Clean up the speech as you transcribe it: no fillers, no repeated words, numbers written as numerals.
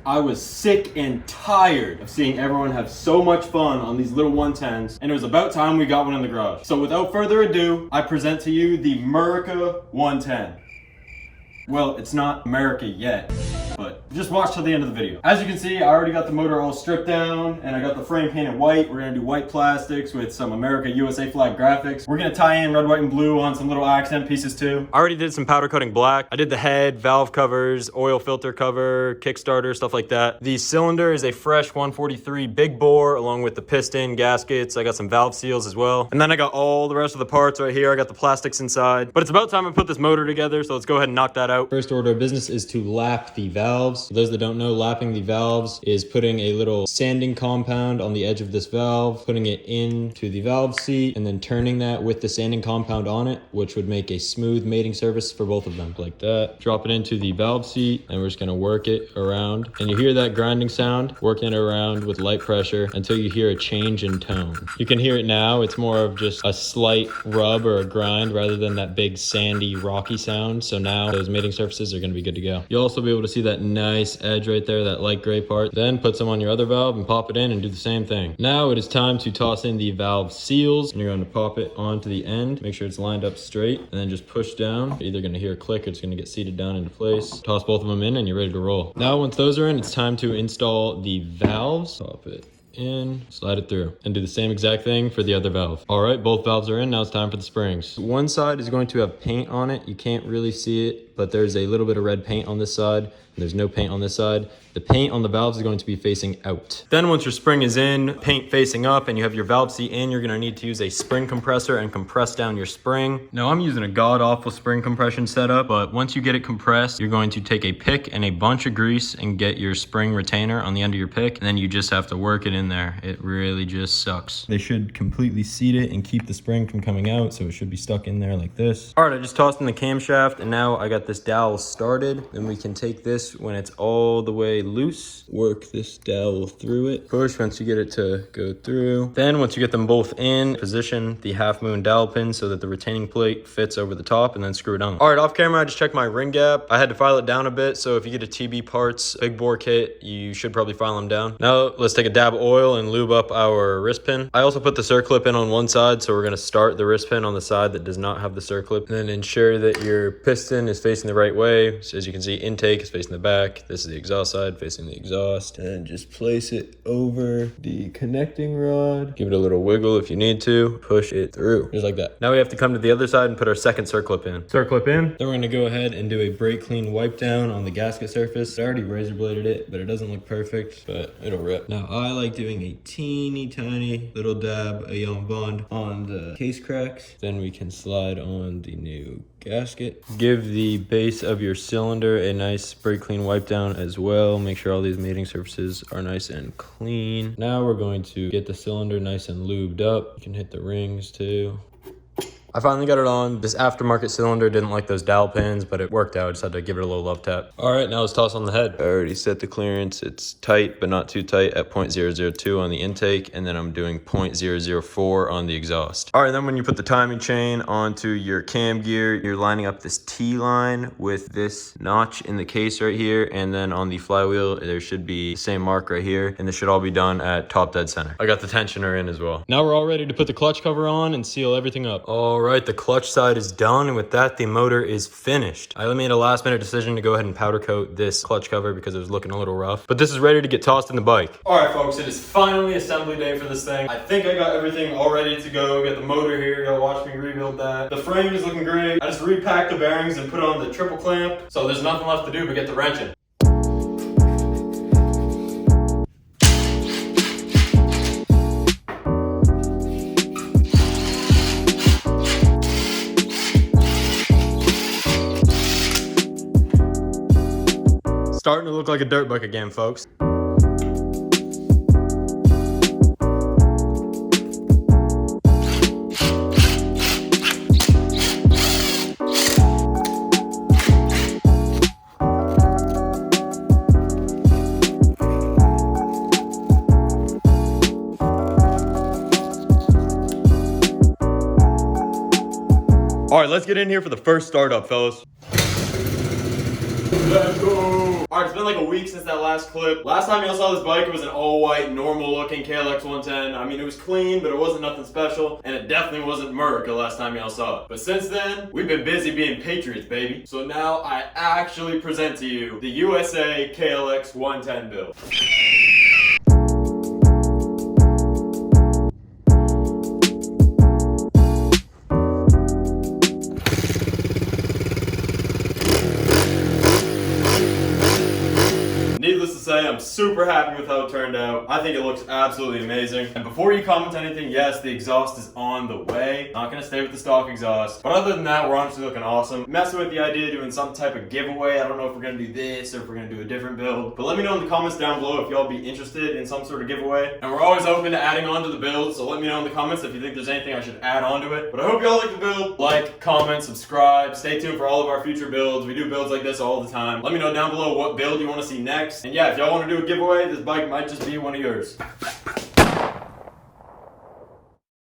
I was sick and tired of seeing everyone have so much fun on these little 110s, and it was about time we got one in the garage. So without further ado, I present to you the America 110. Well, it's not America yet, but just watch till the end of the video. As you can see, I already got the motor all stripped down and I got the frame painted white. We're gonna do white plastics with some America USA flag graphics. We're gonna tie in red, white, and blue on some little accent pieces too. I already did some powder coating black. I did the head, valve covers, oil filter cover, kickstarter, stuff like that. The cylinder is a fresh 143 big bore along with the piston, gaskets. I got some valve seals as well. And then I got all the rest of the parts right here. I got the plastics inside. But it's about time I put this motor together, so let's go ahead and knock that out. First order of business is to lap the valves. For those that don't know, lapping the valves is putting a little sanding compound on the edge of this valve, putting it into the valve seat, and then turning that with the sanding compound on it, which would make a smooth mating surface for both of them, like that. Drop it into the valve seat, and we're just gonna work it around. And you hear that grinding sound, working it around with light pressure until you hear a change in tone. You can hear it now. It's more of just a slight rub or a grind rather than that big sandy, rocky sound. So now those mating surfaces are going to be good to go. You'll also be able to see that nice edge right there, that light gray part. Then put some on your other valve and pop it in and do the same thing. Now it is time to toss in the valve seals, and you're going to pop it onto the end. Make sure it's lined up straight, and then just push down. You're either going to hear a click or it's going to get seated down into place. Toss both of them in and you're ready to roll. Now once those are in, it's time to install the valves. Pop it in, slide it through, and do the same exact thing for the other valve. All right, both valves are in. Now it's time for the springs. One side is going to have paint on it. You can't really see it, but there's a little bit of red paint on this side, and there's no paint on this side. The paint on the valves is going to be facing out. Then once your spring is in, paint facing up, and you have your valve seat in, you're gonna need to use a spring compressor and compress down your spring. Now I'm using a god-awful spring compression setup, but once you get it compressed, you're going to take a pick and a bunch of grease and get your spring retainer on the end of your pick, and then you just have to work it in there. It really just sucks. They should completely seat it and keep the spring from coming out, so it should be stuck in there like this. All right, I just tossed in the camshaft, and now I got this dowel started. Then we can take this when it's all the way loose, work this dowel through it, push once you get it to go through. Then once you get them both in, position the half moon dowel pin so that the retaining plate fits over the top, and then screw it on. All right, off camera I just checked my ring gap. I had to file it down a bit, so if you get a TB parts big bore kit, you should probably file them down. Now let's take a dab of oil and lube up our wrist pin. I also put the circlip in on one side, so we're going to start the wrist pin on the side that does not have the circlip, and then ensure that your piston is facing the right way. So as you can see, intake is facing the back. This is the exhaust side facing the exhaust, and just place it over the connecting rod. Give it a little wiggle if you need to. Push it through, just like that. Now we have to come to the other side and put our second circlip in. Circlip in. Then we're gonna go ahead and do a brake clean wipe down on the gasket surface. I already razor bladed it, but it doesn't look perfect, but it'll rip. Now I like doing a teeny tiny little dab of Yon Bond on the case cracks. Then we can slide on the new gasket. Give the base of your cylinder a nice brake clean wipe down as well. Make sure all these mating surfaces are nice and clean. Now we're going to get the cylinder nice and lubed up. You can hit the rings too. I finally got it on. This aftermarket cylinder didn't like those dowel pins, but it worked out. I just had to give it a little love tap. All right, now let's toss on the head. I already set the clearance. It's tight, but not too tight at 0.002 on the intake, and then I'm doing 0.004 on the exhaust. All right, then when you put the timing chain onto your cam gear, you're lining up this T-line with this notch in the case right here, and then on the flywheel, there should be the same mark right here, and this should all be done at top dead center. I got the tensioner in as well. Now we're all ready to put the clutch cover on and seal everything up. All right, the clutch side is done, and with that, the motor is finished. I made a last minute decision to go ahead and powder coat this clutch cover because it was looking a little rough, but this is ready to get tossed in the bike. All right, folks, it is finally assembly day for this thing. I think I got everything all ready to go. Got the motor here, you gotta watch me rebuild that. The frame is looking great. I just repacked the bearings and put on the triple clamp, so there's nothing left to do but get the wrench in. Starting to look like a dirt bike again, folks. All right, let's get in here for the first startup, fellas. Let's go. Alright, it's been like a week since that last clip. Last time y'all saw this bike, it was an all-white, normal-looking KLX 110. I mean, it was clean, but it wasn't nothing special, and it definitely wasn't America last time y'all saw it. But since then, we've been busy being patriots, baby. So now I actually present to you the USA KLX 110 build. Needless to say, I'm super happy with how it turned out. I think it looks absolutely amazing. And before you comment anything, yes, the exhaust is on the way. Not gonna stay with the stock exhaust. But other than that, we're honestly looking awesome. Messing with the idea of doing some type of giveaway. I don't know if we're gonna do this or if we're gonna do a different build. But let me know in the comments down below if y'all be interested in some sort of giveaway. And we're always open to adding on to the build, so let me know in the comments if you think there's anything I should add on to it. But I hope y'all like the build. Like, comment, subscribe. Stay tuned for all of our future builds. We do builds like this all the time. Let me know down below what build you want to see next. And yeah, if y'all want to do a giveaway, this bike might just be one of yours.